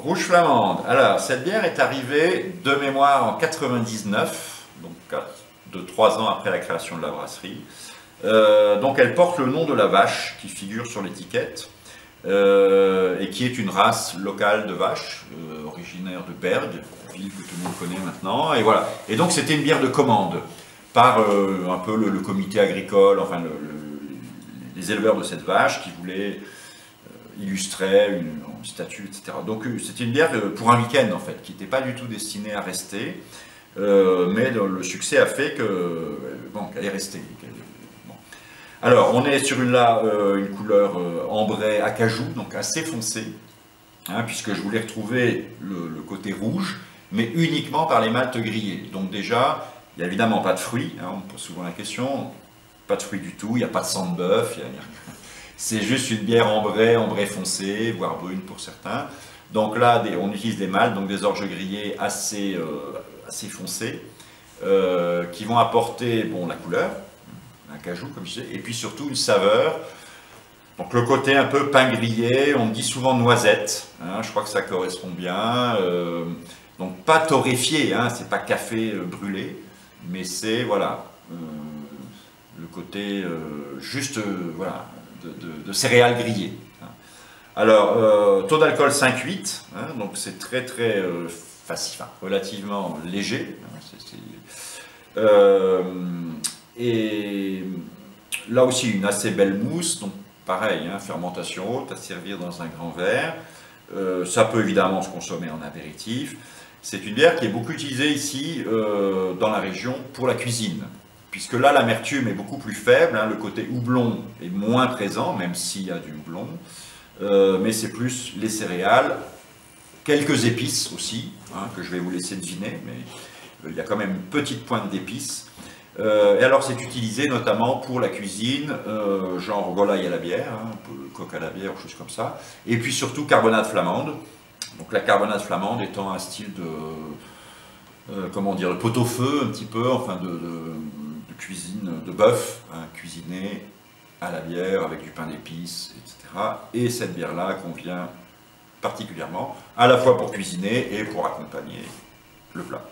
Rouge flamande. Alors, cette bière est arrivée de mémoire en 99, donc de 3 ans après la création de la brasserie. Donc, elle porte le nom de la vache qui figure sur l'étiquette et qui est une race locale de vache, originaire de Berg, ville que tout le monde connaît maintenant. Et voilà. Et donc, c'était une bière de commande par un peu le comité agricole, enfin les éleveurs de cette vache qui voulaient illustrer une statue, etc. Donc c'était une bière pour un week-end en fait, qui n'était pas du tout destinée à rester, mais le succès a fait que bon, qu'elle est restée. Bon. Alors on est sur une couleur ambrée acajou, donc assez foncée, hein, puisque je voulais retrouver le côté rouge, mais uniquement par les maltes grillés. Donc déjà, il n'y a évidemment pas de fruits, hein, on me pose souvent la question, pas de fruits du tout, il n'y a pas de sang de bœuf, c'est juste une bière ambrée foncée, voire brune pour certains. Donc là, on utilise des maltes, donc des orges grillées assez foncées, qui vont apporter bon, la couleur, un cajou comme je disais, et puis surtout une saveur. Donc le côté un peu pain grillé, on me dit souvent noisette, hein, je crois que ça correspond bien. Donc pas torréfié, hein, c'est pas café brûlé, mais c'est voilà, le côté juste voilà, de céréales grillées. Alors, taux d'alcool 5,8, hein, donc c'est très facile, enfin, relativement léger. Et là aussi, une assez belle mousse, donc pareil, hein, fermentation haute, à servir dans un grand verre. Ça peut évidemment se consommer en apéritif. C'est une bière qui est beaucoup utilisée ici, dans la région, pour la cuisine. Puisque là, l'amertume est beaucoup plus faible, hein, le côté houblon est moins présent, même s'il y a du houblon, mais c'est plus les céréales, quelques épices aussi, hein, que je vais vous laisser deviner, mais il y a quand même une petite pointe d'épices. Et alors, c'est utilisé notamment pour la cuisine, genre volaille à la bière, hein, un peu coq à la bière, ou choses comme ça, et puis surtout carbonade flamande. Donc la carbonade flamande étant un style de, comment dire, de pot-au-feu un petit peu, enfin de cuisine de bœuf, hein, cuisiné à la bière avec du pain d'épices, etc. Et cette bière-là convient particulièrement, à la fois pour cuisiner et pour accompagner le plat.